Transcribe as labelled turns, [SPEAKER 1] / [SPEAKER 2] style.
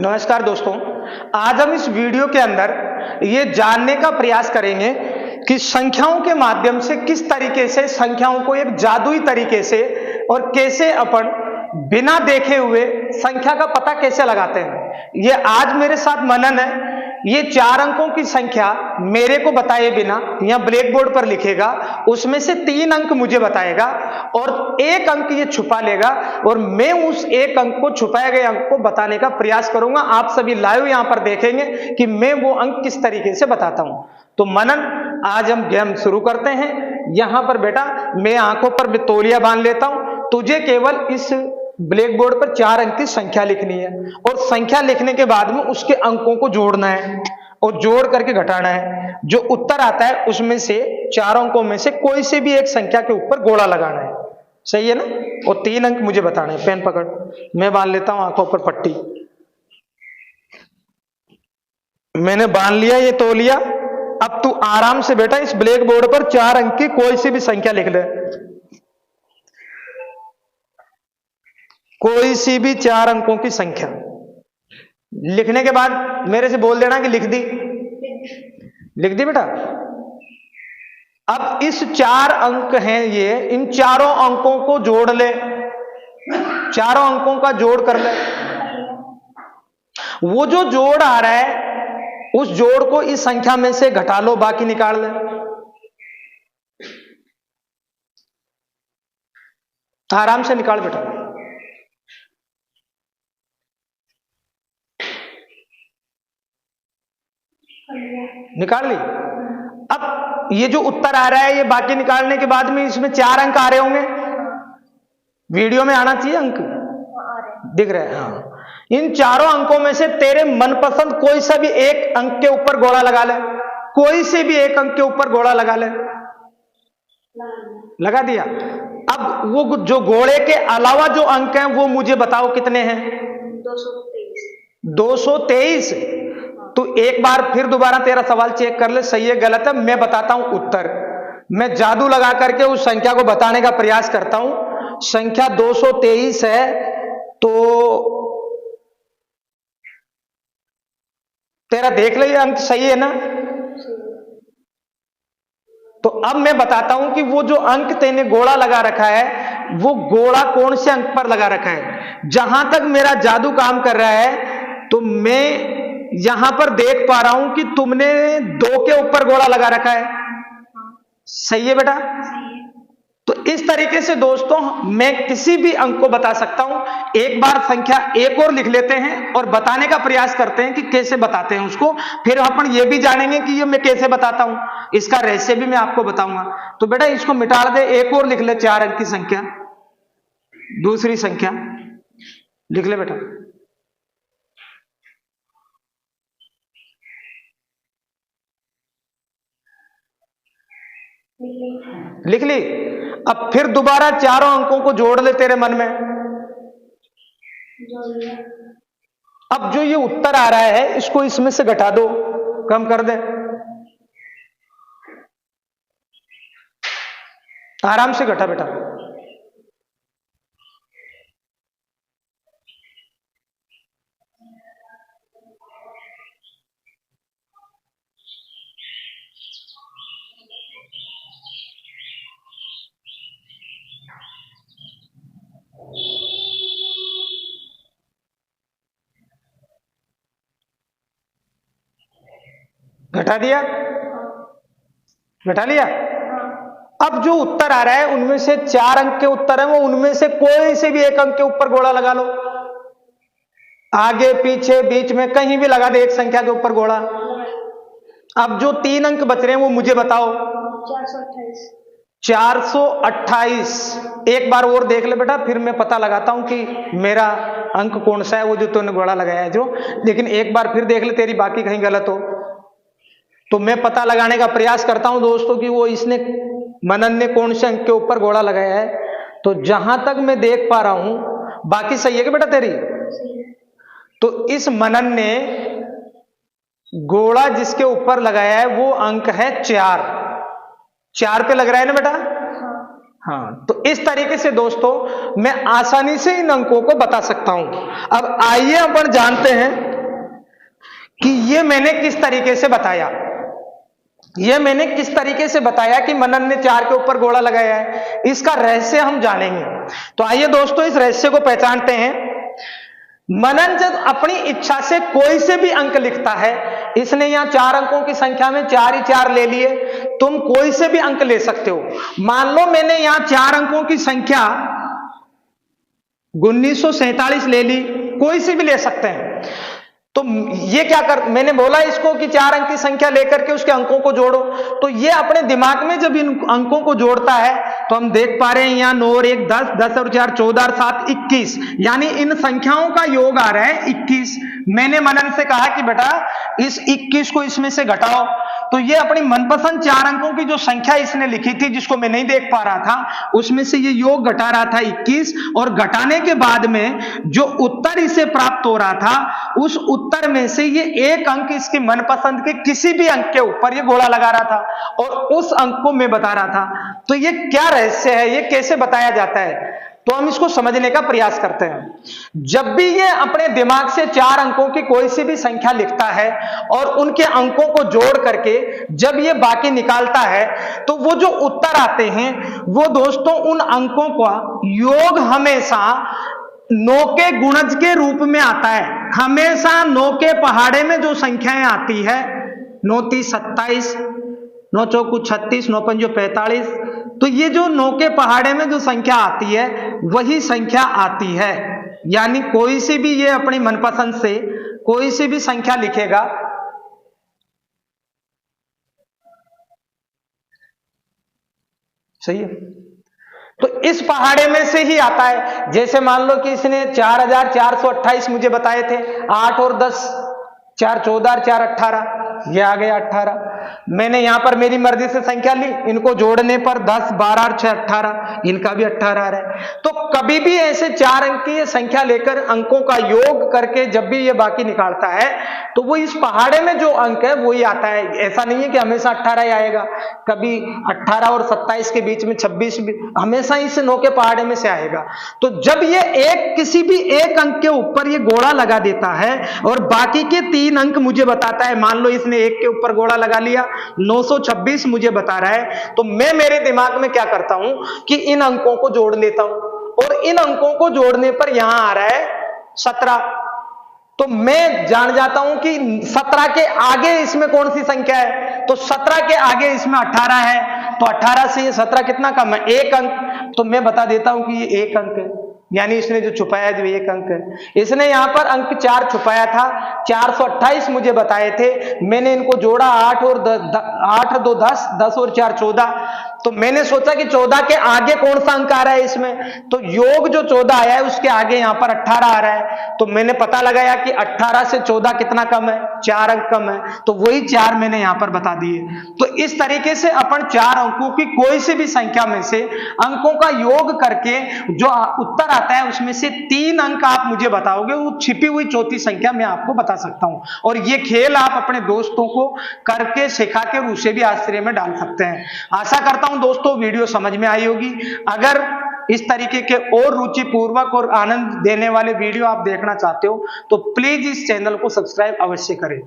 [SPEAKER 1] नमस्कार दोस्तों, आज हम इस वीडियो के अंदर ये जानने का प्रयास करेंगे कि संख्याओं के माध्यम से किस तरीके से संख्याओं को एक जादुई तरीके से और कैसे अपन बिना देखे हुए संख्या का पता कैसे लगाते हैं। ये आज मेरे साथ मनन है। ये 4 अंकों की संख्या मेरे को बताए बिना या ब्लैक बोर्ड पर लिखेगा, उसमें से 3 अंक मुझे बताएगा और 1 अंक ये छुपा लेगा और मैं उस 1 अंक को, छुपाए गए अंक को बताने का प्रयास करूंगा। आप सभी लाइव यहां पर देखेंगे कि मैं वो अंक किस तरीके से बताता हूं। तो मनन, आज हम गेम शुरू करते हैं। यहां पर बेटा मैं आंखों पर तौलिया बांध लेता हूं। तुझे केवल इस ब्लैक बोर्ड पर 4 अंक की संख्या लिखनी है और संख्या लिखने के बाद में उसके अंकों को जोड़ना है और जोड़ करके घटाना है। जो उत्तर आता है उसमें से 4 अंकों में से कोई से भी एक संख्या के ऊपर गोला लगाना है। सही है ना? और 3 अंक मुझे बताने हैं। पेन पकड़, मैं बांध लेता हूं आंखों पर पट्टी। मैंने बांध लिया ये तौलिया। अब तू आराम से बेटा इस ब्लैक बोर्ड पर 4 अंक की कोई सी भी संख्या लिख ले। कोई सी भी 4 अंकों की संख्या लिखने के बाद मेरे से बोल देना कि लिख दी। लिख दी बेटा। अब इस 4 अंक हैं ये, इन चारों अंकों को जोड़ ले। चारों अंकों का जोड़ कर ले। वो जो जोड़ आ रहा है उस जोड़ को इस संख्या में से घटा लो, बाकी निकाल ले। आराम से निकाल बेटा। निकाल ली। अब ये जो उत्तर आ रहा है ये बाकी निकालने के बाद में इसमें 4 अंक आ रहे होंगे। वीडियो में आना चाहिए अंक, दिख रहे हैं? हाँ। इन चारों अंकों में से तेरे मनपसंद कोई सा भी एक अंक के ऊपर गोला लगा ले। कोई से भी एक अंक के ऊपर गोला लगा ले। लगा दिया। अब वो जो गोले के अलावा जो अंक हैं वो मुझे बताओ कितने हैं? 223। तो एक बार फिर दोबारा तेरा सवाल चेक कर ले, सही है गलत है। मैं बताता हूं उत्तर। मैं जादू लगा करके उस संख्या को बताने का प्रयास करता हूं। संख्या 223 है। तो तेरा देख ले, ये अंक सही है ना? तो अब मैं बताता हूं कि वो जो अंक तेने गोला लगा रखा है वो गोला कौन से अंक पर लगा रखा है। जहां तक मेरा जादू काम कर रहा है तो मैं यहां पर देख पा रहा हूं कि तुमने 2 के ऊपर गोला लगा रखा है। सही है बेटा? तो इस तरीके से दोस्तों मैं किसी भी अंक को बता सकता हूं। एक बार संख्या एक और लिख लेते हैं और बताने का प्रयास करते हैं कि कैसे बताते हैं उसको। फिर अपन ये भी जानेंगे कि ये मैं कैसे बताता हूं, इसका रहस्य भी मैं आपको बताऊंगा। तो बेटा इसको मिटा दे, एक और लिख ले 4 अंक की संख्या। दूसरी संख्या लिख ले बेटा। लिख ली। अब फिर दोबारा चारों अंकों को जोड़ ले तेरे मन में। अब जो ये उत्तर आ रहा है इसको इसमें से घटा दो, कम कर दे। आराम से घटा बेटा। घटा दिया? घटा लिया? अब जो उत्तर आ रहा है उनमें से 4 अंक के उत्तर है, वो उनमें से कोई से भी एक अंक के ऊपर गोला लगा लो। आगे पीछे बीच में कहीं भी लगा दे एक संख्या के ऊपर गोला। अब जो 3 अंक बच रहे हैं वो मुझे बताओ। 428। एक बार और देख ले बेटा, फिर मैं पता लगाता हूं कि मेरा अंक कौन सा है, वो जो तूने गोला लगाया है जो। लेकिन एक बार फिर देख ले, तेरी बाकी कहीं गलत हो तो मैं पता लगाने का प्रयास करता हूं दोस्तों कि वो इसने, मनन ने कौन से अंक के ऊपर गोला लगाया है। तो जहां तक मैं देख पा रहा हूं बाकी सही है कि बेटा तेरी? तो इस मनन ने गोला जिसके ऊपर लगाया है वो अंक है 4। 4 पे लग रहा है ना बेटा? हाँ। तो इस तरीके से दोस्तों मैं आसानी से इन अंकों को बता सकता हूं। अब आइए अपन जानते हैं कि ये मैंने किस तरीके से बताया, ये मैंने किस तरीके से बताया कि मनन ने 4 के ऊपर घोड़ा लगाया है, इसका रहस्य हम जानेंगे। तो आइए दोस्तों इस रहस्य को पहचानते हैं। मनन जब अपनी इच्छा से कोई से भी अंक लिखता है, इसने यहां 4 अंकों की संख्या में 4 ही 4 ले लिए, तुम कोई से भी अंक ले सकते हो। मान लो मैंने यहां 4 अंकों की संख्या 1947 ले ली, कोई से भी ले सकते हैं। तो ये क्या कर, मैंने बोला इसको कि 4 अंक की संख्या लेकर के उसके अंकों को जोड़ो, तो ये अपने दिमाग में जब इन अंकों को जोड़ता है तो हम देख पा रहे हैं यहां 9 और 1 10, 10 और 4 14 और 7 21, यानी इन संख्याओं का योग आ रहा है 21। मैंने मनन से कहा कि बेटा इस 21 को इसमें से घटाओ, तो ये अपनी मनपसंद 4 अंकों की जो संख्या इसने लिखी थी जिसको मैं नहीं देख पा रहा था, उसमें से ये योग घटा रहा था 21, और घटाने के बाद में जो उत्तर इसे प्राप्त हो रहा था उस उत्तर में से ये एक अंक इसके मनपसंद के किसी भी अंक के ऊपर ये घोड़ा लगा रहा था और उस अंक को मैं बता रहा था। तो ये क्या रहस्य है, ये कैसे बताया जाता है, तो हम इसको समझने का प्रयास करते हैं। जब भी ये अपने दिमाग से 4 अंकों की कोई सी भी संख्या लिखता है और उनके अंकों को जोड़ करके जब ये बाकी निकालता है तो वो जो उत्तर आते हैं वो दोस्तों उन अंकों का योग हमेशा 9 के गुणज के रूप में आता है। हमेशा 9 के पहाड़े में जो संख्याएं आती है, 9 3 27, 9 4 36, 9 5 45, तो ये जो 9 के पहाड़े में जो संख्या आती है वही संख्या आती है। यानी कोई सी भी ये अपनी मनपसंद से कोई सी भी संख्या लिखेगा, सही है, तो इस पहाड़े में से ही आता है। जैसे मान लो कि इसने 4428 मुझे बताए थे, 8 और 10, 4 14 और 4 18, ये आ गया 18। मैंने यहां पर मेरी मर्जी से संख्या ली, इनको जोड़ने पर 10 12 और 6 18, इनका भी 18 आ रहा है। तो कभी भी ऐसे 4 अंक की संख्या लेकर अंकों का योग करके जब भी ये बाकी निकालता है तो वो इस पहाड़े में जो अंक है वही आता है। ऐसा नहीं है कि हमेशा 18 ही आएगा, कभी 18 और 27 के बीच में 26 भी, हमेशा इस 9 के पहाड़े में से आएगा। तो जब ये एक किसी भी एक अंक के ऊपर ये घोड़ा लगा देता है और बाकी के 3 अंक मुझे बताता है, मान लो इसने 1 के ऊपर घोड़ा लगा लिया, 926 मुझे बता रहा है, तो मैं मेरे दिमाग में क्या करता हूं कि इन अंकों को जोड़ लेता हूं और इन अंकों को जोड़ने पर यहां आ रहा है 17। तो मैं जान जाता हूं कि 17 के आगे इसमें कौन सी संख्या है, तो 17 के आगे इसमें 18 है, तो 18 से ये 17 कितना कम है, 1 अंक। तो मैं बता देता हूं कि ये 1 अंक है, यानी इसने जो छुपाया जो 1 अंक है। इसने यहां पर अंक 4 छुपाया था, 428 मुझे बताए थे, मैंने इनको जोड़ा 8 और 2 10, 10 और 4 14, तो मैंने सोचा कि 14 के आगे कौन सा अंक आ रहा है इसमें, तो योग जो 14 आया है उसके आगे यहां पर 18 आ रहा है। तो मैंने पता लगाया कि 18 से 14 कितना कम है, 4 अंक कम है, तो वही 4 मैंने यहां पर बता दिए। तो इस तरीके से अपन 4 अंकों की कोई सी भी संख्या में से अंकों का योग करके जो उत्तर आता है उसमें से 3 अंक आप मुझे बताओगे, वो छिपी हुई चौथी संख्या मैं आपको बता सकता हूं। और ये खेल आप अपने दोस्तों को करके सिखा के उसे भी आश्चर्य में डाल सकते हैं। आशा करता हूं दोस्तों वीडियो समझ में आई होगी। अगर इस तरीके के और रुचिपूर्वक और आनंद देने वाले वीडियो आप देखना चाहते हो तो प्लीज इस चैनल को सब्सक्राइब अवश्य करें।